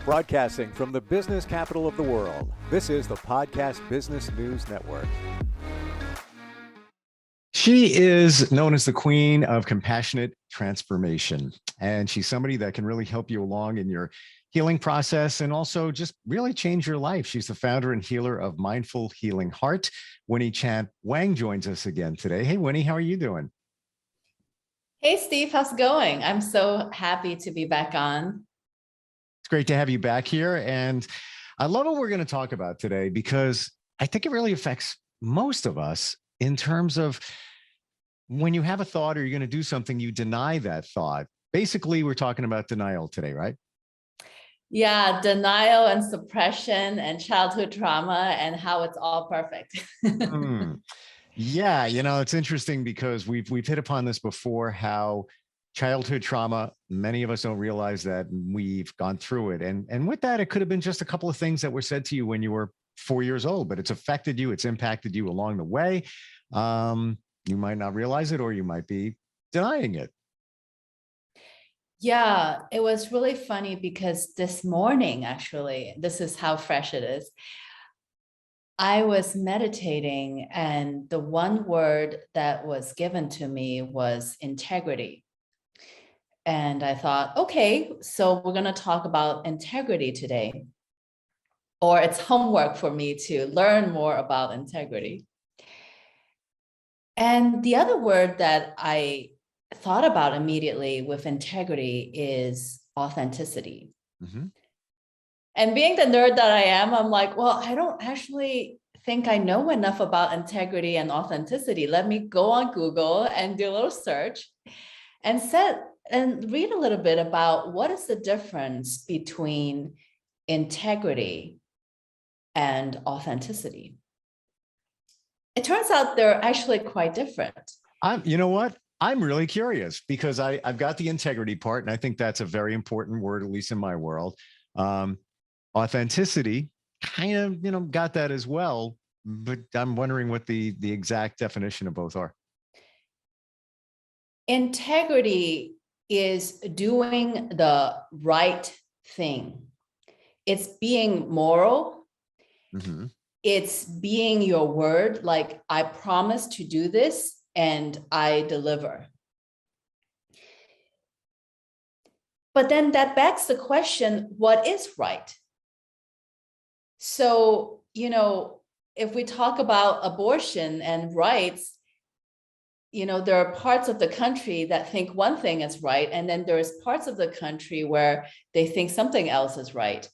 Broadcasting from the business capital of the world, this is the Podcast Business News Network. She is known as the queen of compassionate transformation, and she's somebody that can really help you along in your healing process and also just really change your life. She's the founder and healer of Mindful Healing Heart. Winnie Chan Wang joins us again today. Hey, Winnie, how are you doing? Hey, Steve, how's it going? I'm so happy to be back on. It's great to have you back here. And I love what we're going to talk about today because I think it really affects most of us in terms of when you have a thought or you're going to do something, you deny that thought. Basically, we're talking about denial today, right? Yeah, denial and suppression and childhood trauma and how it's all perfect. Yeah, it's interesting because we've hit upon this before, how childhood trauma, many of us don't realize that we've gone through it. And with that, it could have been just a couple of things that were said to you when you were 4 years old, but it's affected you, it's impacted you along the way. You might not realize it, or you might be denying it. Yeah, it was really funny because this morning, actually, this is how fresh it is. I was meditating, and the one word that was given to me was integrity. And I thought, okay, so we're going to talk about integrity today, or it's homework for me to learn more about integrity. And the other word that I thought about immediately with integrity is authenticity. Mm-hmm. And being the nerd that I am, I'm like, well, I don't actually think I know enough about integrity and authenticity. Let me go on Google and do a little search and read a little bit about what is the difference between integrity and authenticity. It turns out they're actually quite different. You know what? I'm really curious because I've got the integrity part, and I think that's a very important word, at least in my world. Authenticity, kind of, got that as well, but I'm wondering what the exact definition of both are. Integrity is doing the right thing. It's being moral. Mm-hmm. It's being your word, like I promise to do this and I deliver. But then that begs the question, what is right? So, if we talk about abortion and rights, there are parts of the country that think one thing is right, and then there's parts of the country where they think something else is right.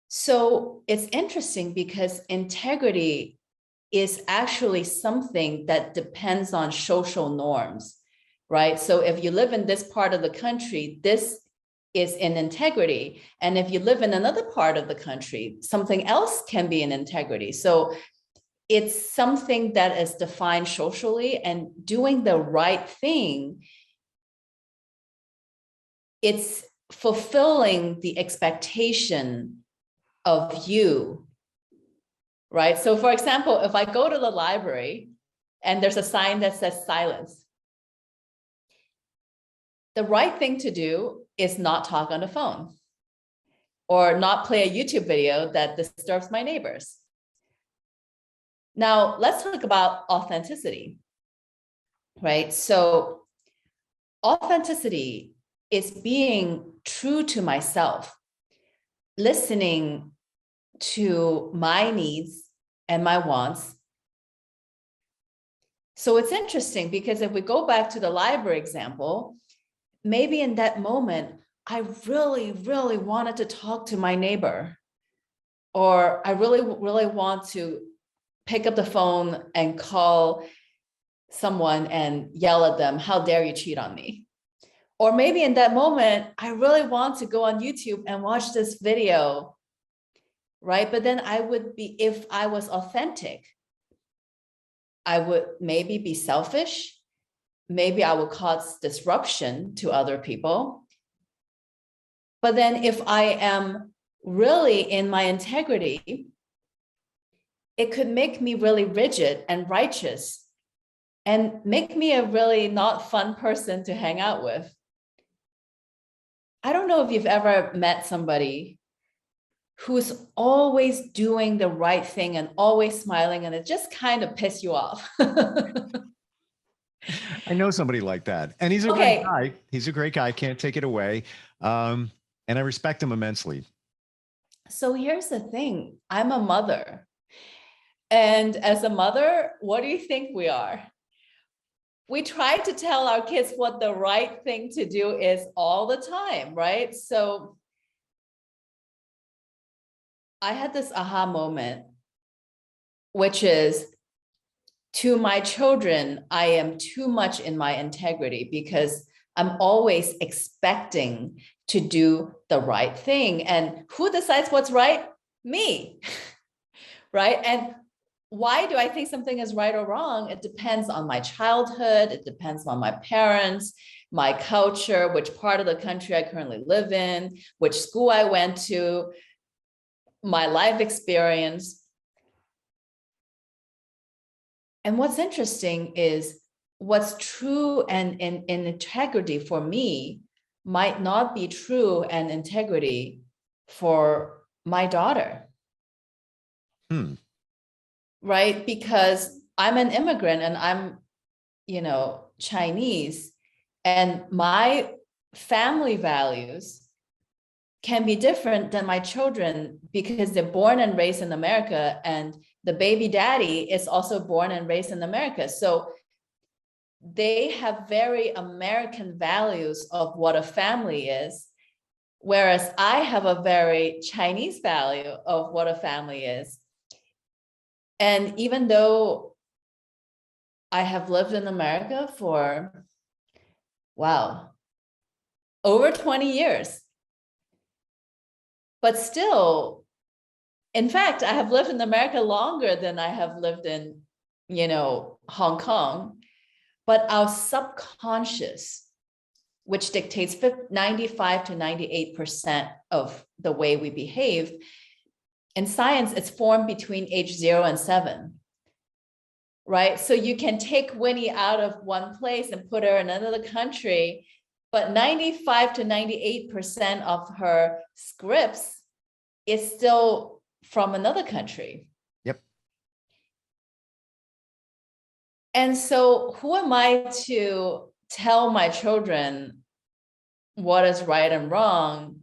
So it's interesting because integrity is actually something that depends on social norms, right? So if you live in this part of the country, this is in integrity. And if you live in another part of the country, something else can be in integrity. So it's something that is defined socially, and doing the right thing, it's fulfilling the expectation of you, right? So for example, if I go to the library and there's a sign that says silence, the right thing to do is not talk on the phone or not play a YouTube video that disturbs my neighbors. Now, let's talk about authenticity, right? So authenticity is being true to myself, listening to my needs and my wants. So it's interesting because if we go back to the library example, maybe in that moment, I really, really wanted to talk to my neighbor, or I really, really want to pick up the phone and call someone and yell at them, how dare you cheat on me? Or maybe in that moment, I really want to go on YouTube and watch this video, right? But then if I was authentic, I would maybe be selfish. Maybe I would cause disruption to other people. But then if I am really in my integrity, it could make me really rigid and righteous and make me a really not fun person to hang out with. I don't know if you've ever met somebody who's always doing the right thing and always smiling, and it just kind of pisses you off. I know somebody like that, and he's a great Okay, guy. He's a great guy. Can't take it away. And I respect him immensely. so here's the thing. I'm a mother. And as a mother, what do you think we are? We try to tell our kids what the right thing to do is all the time, right? So I had this aha moment, which is, to my children, I am too much in my integrity because I'm always expecting to do the right thing. And who decides what's right? Me, right? And why do I think something is right or wrong? It depends on my childhood. It depends on my parents, my culture, which part of the country I currently live in, which school I went to, my life experience. And what's interesting is what's true and in integrity for me might not be true and integrity for my daughter. Right? Because I'm an immigrant and I'm, Chinese, and my family values can be different than my children because they're born and raised in America, and the baby daddy is also born and raised in America. So they have very American values of what a family is, whereas I have a very Chinese value of what a family is. And even though I have lived in America for, wow, over 20 years, but still, in fact, I have lived in America longer than I have lived in, Hong Kong. But our subconscious, which dictates 95 to 98% of the way we behave, in science, it's formed between age 0 and 7, right? So you can take Winnie out of one place and put her in another country, but 95 to 98% of her scripts is still from another country. Yep. And so who am I to tell my children what is right and wrong?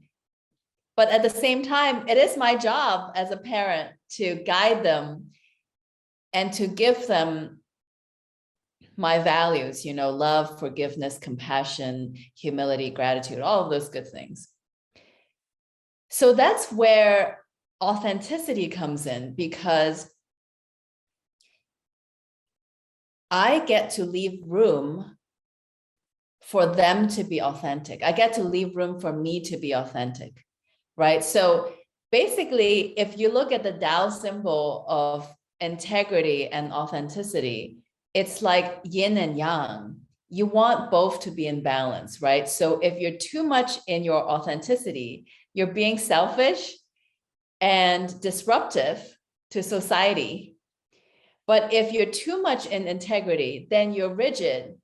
But at the same time, it is my job as a parent to guide them and to give them my values, love, forgiveness, compassion, humility, gratitude, all of those good things. So that's where authenticity comes in, because I get to leave room for them to be authentic. I get to leave room for me to be authentic, right? So basically, if you look at the Tao symbol of integrity and authenticity, it's like yin and yang. You want both to be in balance, right? So if you're too much in your authenticity, you're being selfish and disruptive to society. But if you're too much in integrity, then you're rigid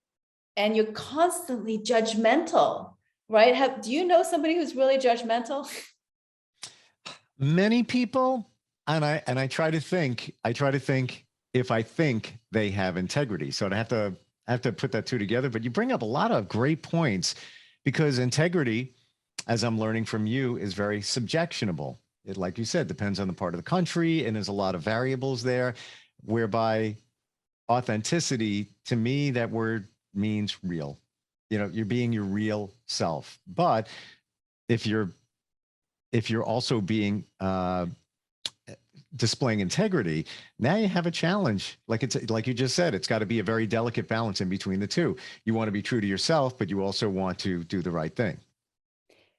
and you're constantly judgmental, right? Do you know somebody who's really judgmental? Many people, and I try to think if I think they have integrity. So I have to put that two together. But you bring up a lot of great points, because integrity, as I'm learning from you, is very subjectionable. It, like you said, depends on the part of the country, and there's a lot of variables there, whereby authenticity, to me, that word means real. You're being your real self. But if you're also being displaying integrity, now you have a challenge. Like you just said, it's got to be a very delicate balance in between the two. You want to be true to yourself, but you also want to do the right thing.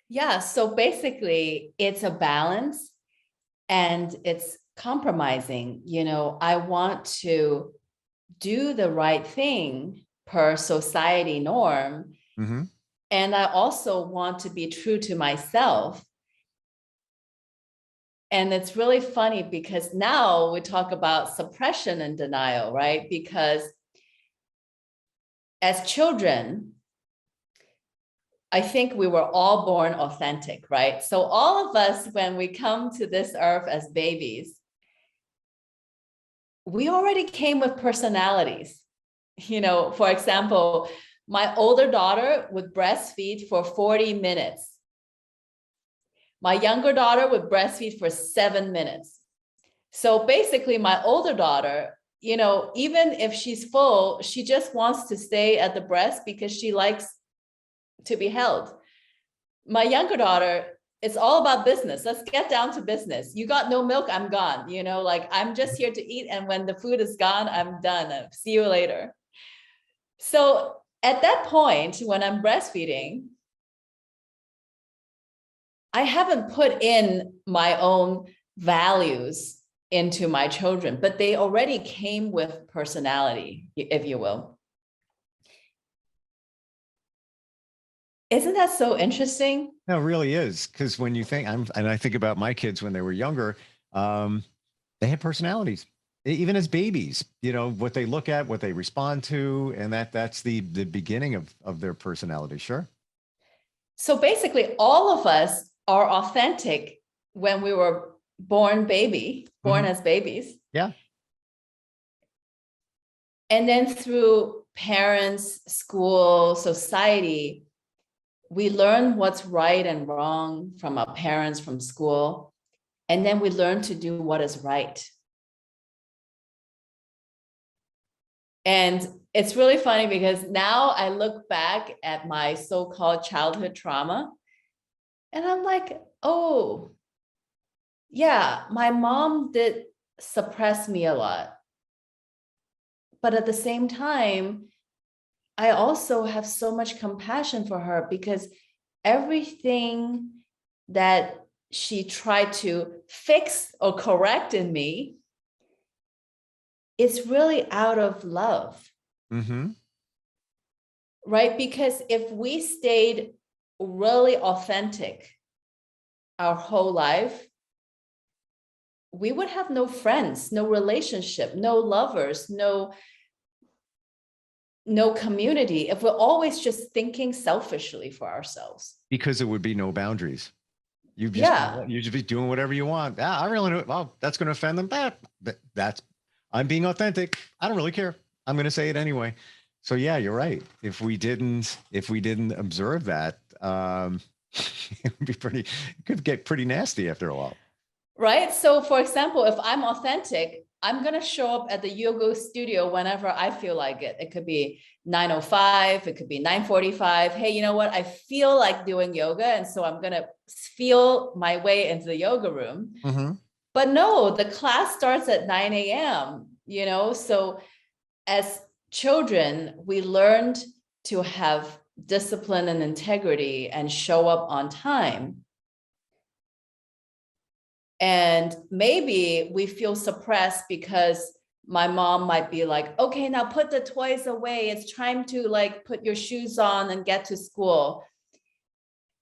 Yeah. So basically, it's a balance and it's compromising. I want to do the right thing per society norm. Mm-hmm. And I also want to be true to myself. And it's really funny because now we talk about suppression and denial, right? Because as children, I think we were all born authentic, right? So all of us, when we come to this earth as babies, we already came with personalities. For example, my older daughter would breastfeed for 40 minutes. My younger daughter would breastfeed for 7 minutes. So basically, my older daughter, even if she's full, she just wants to stay at the breast because she likes to be held. My younger daughter, it's all about business. Let's get down to business. You got no milk, I'm gone. I'm just here to eat. And when the food is gone, I'm done. See you later. So at that point, when I'm breastfeeding, I haven't put in my own values into my children, but they already came with personality, if you will. Isn't that so interesting? No, it really is. Because when you think, and I think about my kids when they were younger, they had personalities, even as babies, what they look at, what they respond to, and that's the beginning of their personality. Sure. So basically, all of us are authentic when we were born as babies. Yeah. And then through parents, school, society, we learn what's right and wrong from our parents, from school, and then we learn to do what is right. And it's really funny because now I look back at my so-called childhood trauma, and I'm like, oh, yeah, my mom did suppress me a lot. But at the same time, I also have so much compassion for her because everything that she tried to fix or correct in me is really out of love. Mm-hmm. Right? Because if we stayed really authentic our whole life, we would have no friends, no relationship, no lovers, no community, if we're always just thinking selfishly for ourselves. Because there would be no boundaries. You just be doing whatever you want. I really know. Well, that's going to offend them. That's I'm being authentic. I don't really care. I'm going to say it anyway. So yeah, you're right. If we didn't observe that, it could get pretty nasty after a while. Right. So for example, if I'm authentic, I'm going to show up at the yoga studio whenever I feel like it. It could be 9:05, it could be 9:45. Hey, you know what? I feel like doing yoga. And so I'm going to feel my way into the yoga room. Mm-hmm. But no, the class starts at 9 a.m., So as children, we learned to have discipline and integrity and show up on time. And maybe we feel suppressed because my mom might be like, okay, now put the toys away. It's time to put your shoes on and get to school.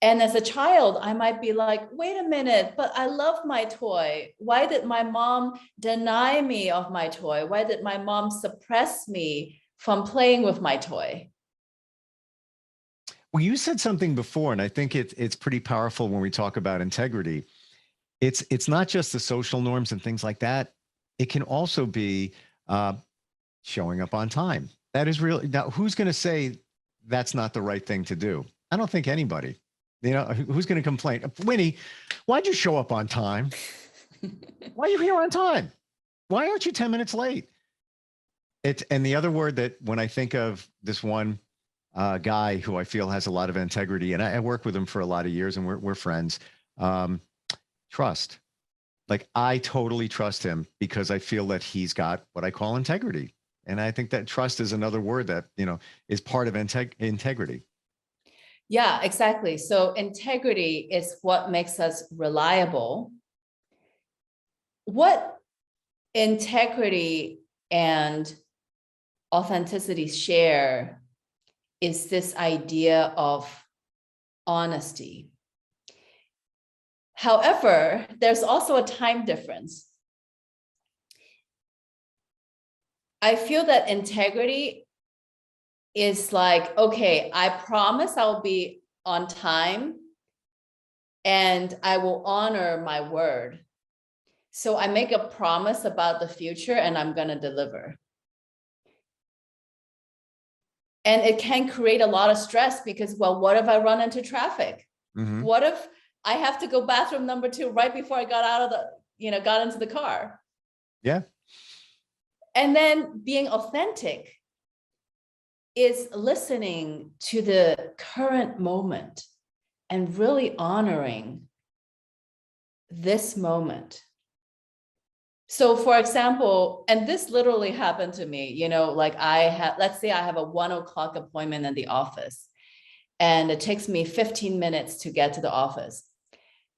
And as a child, I might be like, wait a minute, but I love my toy. Why did my mom deny me of my toy? Why did my mom suppress me from playing with my toy? Well, you said something before, and I think it's pretty powerful when we talk about integrity. It's not just the social norms and things like that. It can also be showing up on time. That is really, now who's going to say that's not the right thing to do? I don't think anybody. Who's going to complain? Winnie, why'd you show up on time? Why are you here on time? Why aren't you 10 minutes late? And the other word that when I think of this one guy who I feel has a lot of integrity, and I work with him for a lot of years, and we're friends. Trust. I totally trust him because I feel that he's got what I call integrity. And I think that trust is another word that, is part of integrity. Yeah, exactly. So integrity is what makes us reliable. What integrity and authenticity share is this idea of honesty. However, there's also a time difference. I feel that integrity is okay, I promise I'll be on time, and I will honor my word. So I make a promise about the future and I'm going to deliver. And it can create a lot of stress because, well, what if I run into traffic? What if I have to go bathroom number 2 right before I got out of the, got into the car? Yeah. And then being authentic is listening to the current moment and really honoring this moment. So for example, and this literally happened to me, like let's say I have a 1 o'clock appointment in the office and it takes me 15 minutes to get to the office.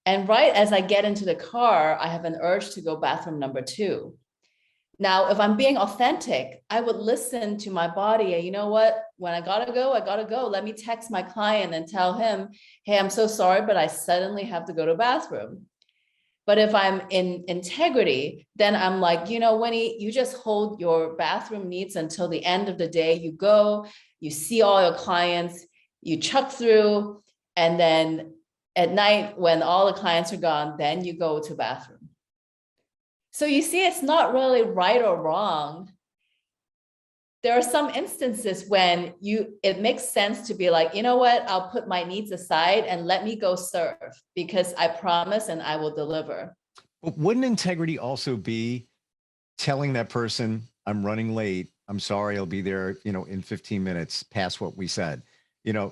And right as I get into the car, I have an urge to go bathroom number 2. Now, if I'm being authentic, I would listen to my body. And you know what? When I gotta go, I gotta go. Let me text my client and tell him, hey, I'm so sorry, but I suddenly have to go to the bathroom. But if I'm in integrity, then I'm like, Winnie, you just hold your bathroom needs until the end of the day. You go, you see all your clients, you chuck through, and then at night when all the clients are gone, then you go to bathroom. So you see, it's not really right or wrong. There are some instances when it makes sense to be like, you know what, I'll put my needs aside and let me go serve because I promise and I will deliver. But wouldn't integrity also be telling that person, I'm running late, I'm sorry, I'll be there, in 15 minutes past what we said?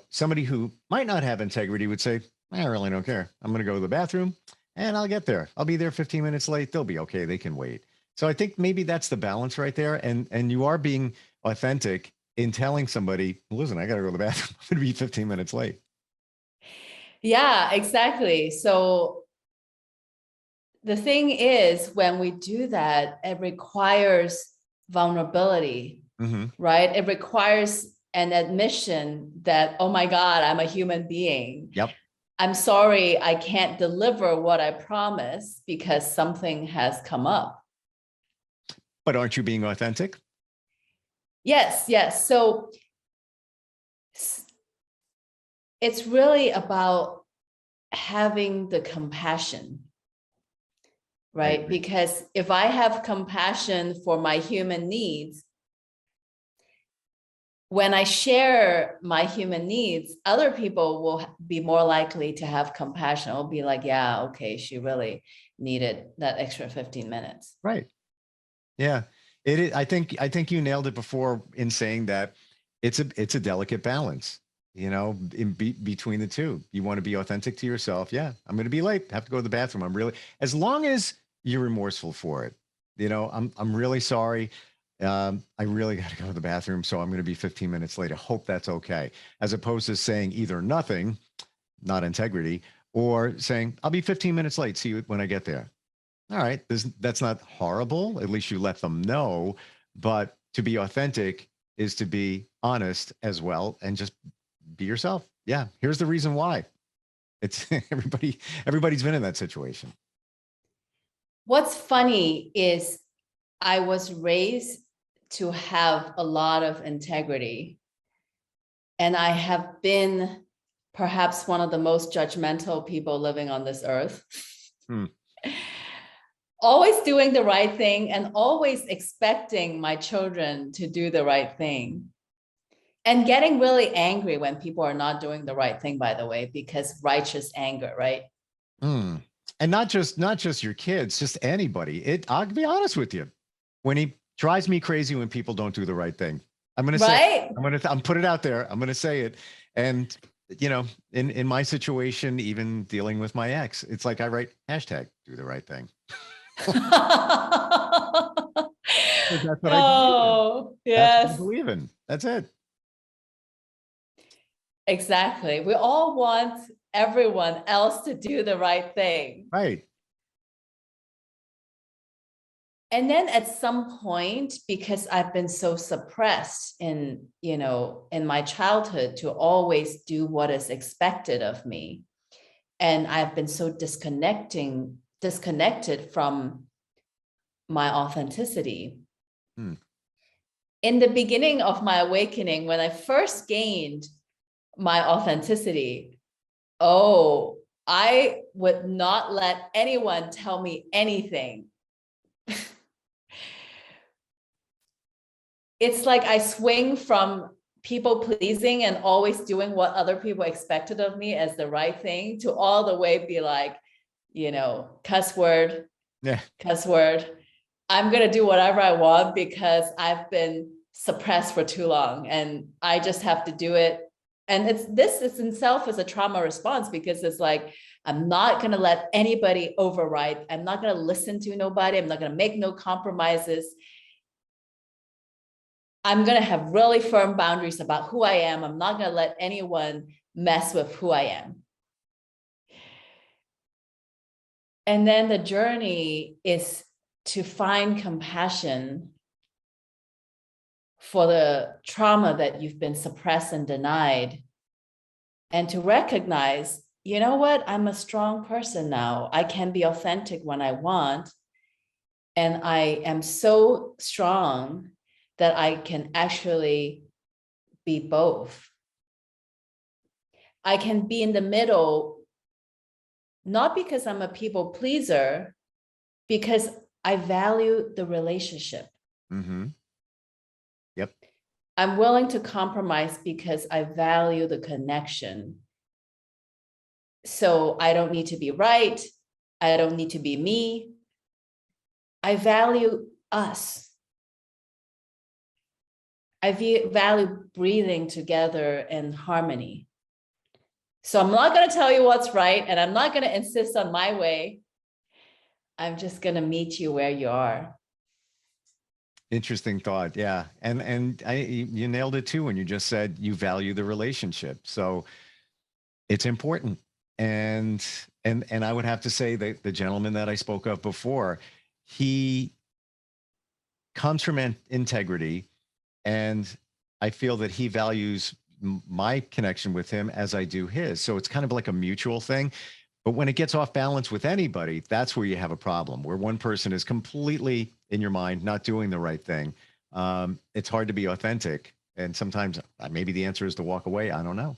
Somebody who might not have integrity would say, I really don't care. I'm going to go to the bathroom and I'll get there. I'll be there 15 minutes late. They'll be okay. They can wait. So I think maybe that's the balance right there. And you are being authentic in telling somebody, listen, I got to go to the bathroom. I'm going to be 15 minutes late. Yeah, exactly. So the thing is, when we do that, it requires vulnerability, right? It requires an admission that, oh my God, I'm a human being. Yep. I'm sorry, I can't deliver what I promised because something has come up. But aren't you being authentic? Yes. So it's really about having the compassion, right? Because if I have compassion for my human needs, when I share my human needs, other people will be more likely to have compassion. Will be like, yeah, okay, she really needed that extra 15 minutes. Right. Yeah. It is. I think you nailed it before in saying that it's a delicate balance, between the two. You want to be authentic to yourself. Yeah, I'm going to be late. Have to go to the bathroom. As long as you're remorseful for it, I'm really sorry. I really got to go to the bathroom, so I'm going to be 15 minutes late. I hope that's okay. As opposed to saying either nothing, not integrity, or saying, I'll be 15 minutes late. See you when I get there. All right. That's not horrible. At least you let them know. But to be authentic is to be honest as well and just be yourself. Yeah. Here's the reason why. It's everybody's been in that situation. What's funny is I was raised to have a lot of integrity. And I have been perhaps one of the most judgmental people living on this earth. Always doing the right thing and always expecting my children to do the right thing. And getting really angry when people are not doing the right thing, by the way, because righteous anger, right? And not just your kids, just anybody. I'll be honest with you. When he drives me crazy when people don't do the right thing. I'm going to say, I'm put it out there. I'm going to say it. And, in my situation, even dealing with my ex, it's like I write hashtag do the right thing. That's what I believe in. Yes. That's what I believe in. That's it. Exactly. We all want everyone else to do the right thing. Right. And then at some point, because I've been so suppressed in my childhood to always do what is expected of me, and I've been so disconnected from my authenticity. In the beginning of my awakening, when I first gained my authenticity, Oh, I would not let anyone tell me anything. It's like I swing from people pleasing and always doing what other people expected of me as the right thing to all the way be like, cuss word, Yeah. cuss word. I'm going to do whatever I want because I've been suppressed for too long and I just have to do it. And this is in itself is a trauma response because it's like, I'm not going to let anybody override. I'm not going to listen to nobody. I'm not going to make no compromises. I'm going to have really firm boundaries about who I am. I'm not going to let anyone mess with who I am. And then the journey is to find compassion for the trauma that you've been suppressed and denied, and to recognize, you know what, I'm a strong person now. I can be authentic when I want. And I am so strong that I can actually be both. I can be in the middle, not because I'm a people pleaser, because I value the relationship. Mm-hmm. Yep. I'm willing to compromise because I value the connection. So I don't need to be right. I don't need to be me. I value us. I value breathing together in harmony. So I'm not going to tell you what's right, and I'm not going to insist on my way. I'm just going to meet you where you are. Interesting thought. Yeah. And you nailed it too when you just said you value the relationship. So it's important. And I would have to say that the gentleman that I spoke of before, he comes from integrity, and I feel that he values my connection with him as I do his. So it's kind of like a mutual thing. But when it gets off balance with anybody, that's where you have a problem, where one person is completely in your mind, not doing the right thing. It's hard to be authentic. And sometimes maybe the answer is to walk away. I don't know.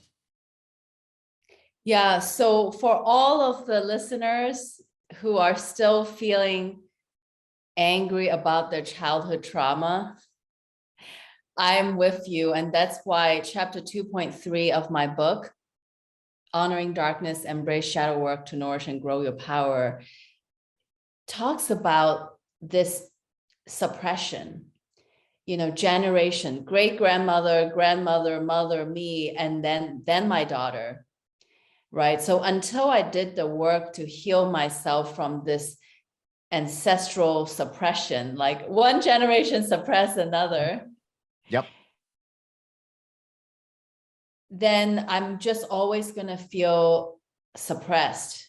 Yeah. So for all of the listeners who are still feeling angry about their childhood trauma, I'm with you. And that's why chapter 2.3 of my book, Honoring Darkness, Embrace Shadow Work to Nourish and Grow Your Power, talks about this suppression, generation, great grandmother, grandmother, mother, me, and then my daughter, right? So until I did the work to heal myself from this ancestral suppression, like one generation suppress another, Yep. then I'm just always going to feel suppressed.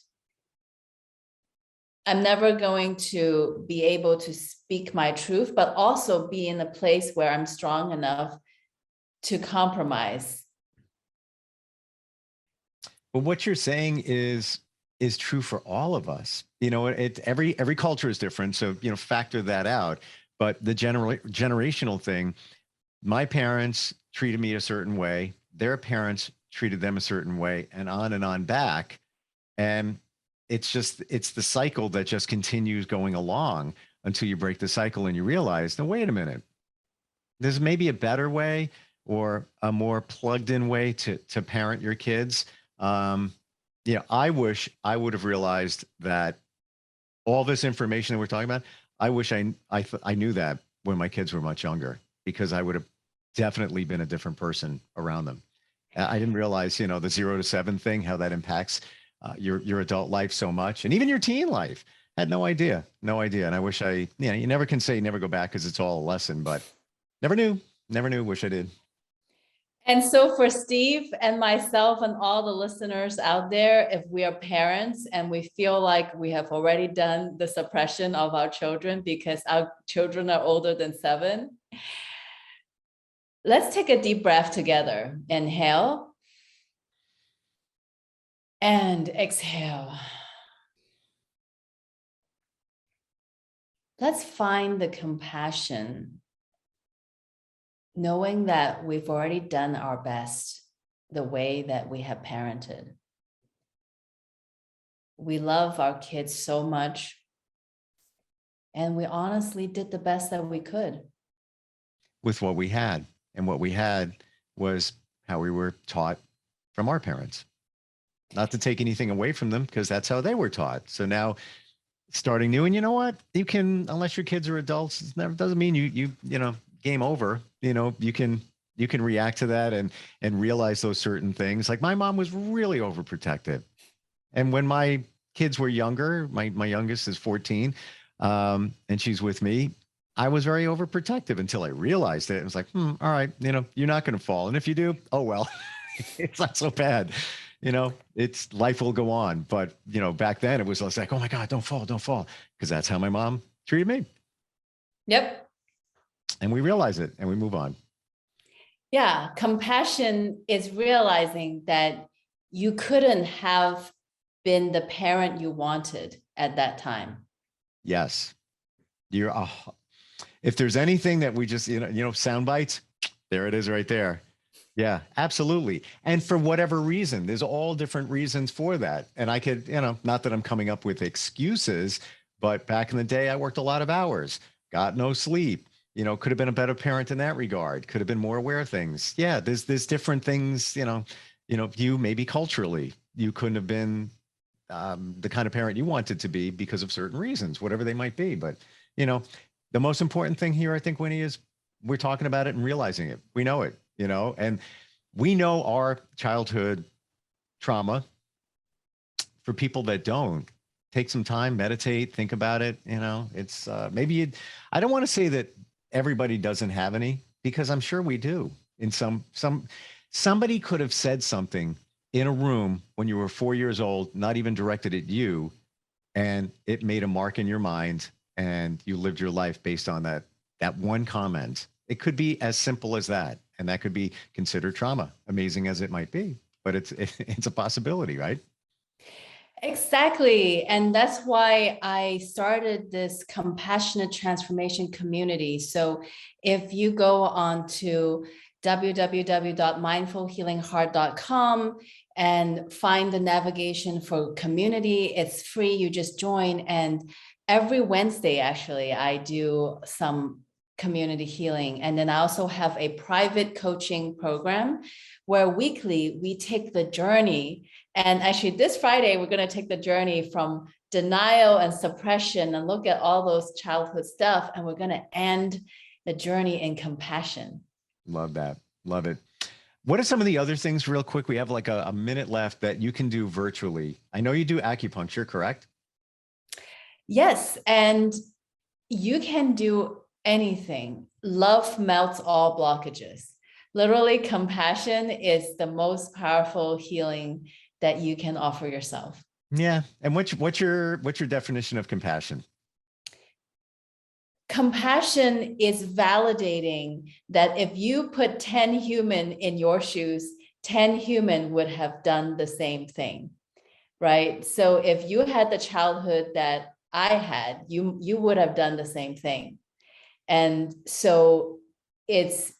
I'm never going to be able to speak my truth, but also be in a place where I'm strong enough to compromise. But what you're saying is true for all of us. Every culture is different. So, factor that out. But the generational thing, my parents treated me a certain way, their parents treated them a certain way, and on back. And it's the cycle that just continues going along until you break the cycle and you realize, no, wait a minute, there's maybe a better way or a more plugged in way to parent your kids. I wish I would have realized that all this information that we're talking about, I wish I knew that when my kids were much younger, because I would have definitely been a different person around them. I didn't realize, the 0 to 7 thing, how that impacts your adult life so much, and even your teen life. I had no idea. And I wish you never can say never go back because it's all a lesson, but never knew. Wish I did. And so for Steve and myself and all the listeners out there, if we are parents and we feel like we have already done the suppression of our children because our children are older than 7, let's take a deep breath together. Inhale and exhale. Let's find the compassion, knowing that we've already done our best the way that we have parented. We love our kids so much. And we honestly did the best that we could. with what we had. And what we had was how we were taught from our parents. Not to take anything away from them, because that's how they were taught. So now starting new, and you know what? You can, unless your kids are adults, it never doesn't mean you game over. You can react to that and realize those certain things. Like my mom was really overprotective. And when my kids were younger, my youngest is 14, and she's with me, I was very overprotective until I realized it. It was like, all right, you're not going to fall. And if you do, oh, well, it's not so bad. It's life will go on. But, back then it was like, oh my God, don't fall. Because that's how my mom treated me. Yep. And we realize it and we move on. Yeah. Compassion is realizing that you couldn't have been the parent you wanted at that time. Yes. If there's anything that we just, sound bites, there it is right there. Yeah, absolutely. And for whatever reason, there's all different reasons for that. And I could, not that I'm coming up with excuses, but back in the day, I worked a lot of hours, got no sleep, could have been a better parent in that regard, could have been more aware of things. Yeah, there's different things, you maybe culturally, you couldn't have been the kind of parent you wanted to be because of certain reasons, whatever they might be. But, the most important thing here, I think, Winnie, is we're talking about it and realizing it. We know it, and we know our childhood trauma. For people that don't, take some time, meditate, think about it. It's I don't want to say that everybody doesn't have any, because I'm sure we do. In somebody could have said something in a room when you were 4 years old, not even directed at you, and it made a mark in your mind, and you lived your life based on that one comment. It could be as simple as that, and that could be considered trauma, amazing as it might be. But it's a possibility, right? Exactly. And that's why I started this compassionate transformation community. So if you go on to www.mindfulhealingheart.com and find the navigation for community, it's free. You just join. And every Wednesday, actually, I do some community healing. And then I also have a private coaching program where weekly we take the journey. And actually this Friday, we're going to take the journey from denial and suppression and look at all those childhood stuff. And we're going to end the journey in compassion. Love that. Love it. What are some of the other things, real quick? We have like a minute left, that you can do virtually. I know you do acupuncture, correct? Yes. And you can do anything. Love melts all blockages. Literally, compassion is the most powerful healing that you can offer yourself. Yeah. And what's your definition of compassion? Compassion is validating that if you put 10 human in your shoes, 10 human would have done the same thing, right? So if you had the childhood that I had, you would have done the same thing. And so it's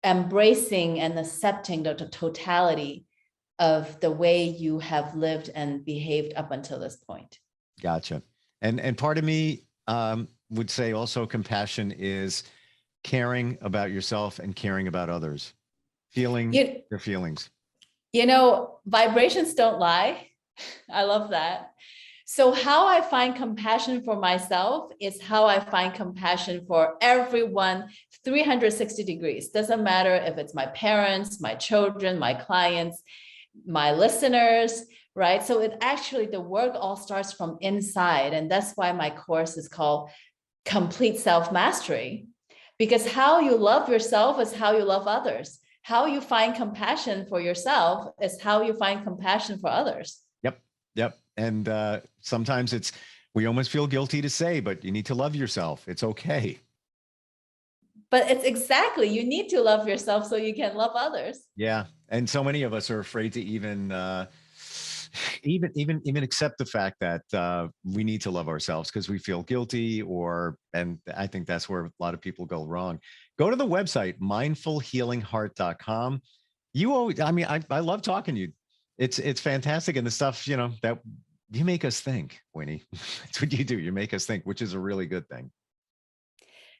embracing and accepting the totality of the way you have lived and behaved up until this point. Gotcha. And part of me would say also compassion is caring about yourself and caring about others, feeling their feelings. Vibrations don't lie. I love that. So how I find compassion for myself is how I find compassion for everyone, 360 degrees. Doesn't matter if it's my parents, my children, my clients, my listeners, right? So the work all starts from inside. And that's why my course is called Complete Self-Mastery, because how you love yourself is how you love others. How you find compassion for yourself is how you find compassion for others. Yep. And sometimes we almost feel guilty to say, but you need to love yourself. It's okay. But it's exactly, you need to love yourself so you can love others. Yeah. And so many of us are afraid to even accept the fact that we need to love ourselves because we feel guilty, and I think that's where a lot of people go wrong. Go to the website, mindfulhealingheart.com. I love talking to you. It's fantastic. And the stuff, that You make us think, Winnie. That's what you do. You make us think, which is a really good thing.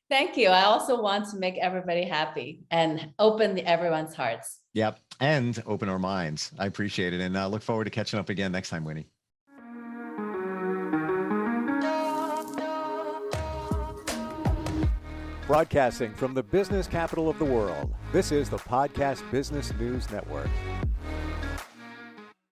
Thank you. I also want to make everybody happy and open everyone's hearts. Yep. And open our minds. I appreciate it. And I look forward to catching up again next time, Winnie. Broadcasting from the business capital of the world, this is the Podcast Business News Network.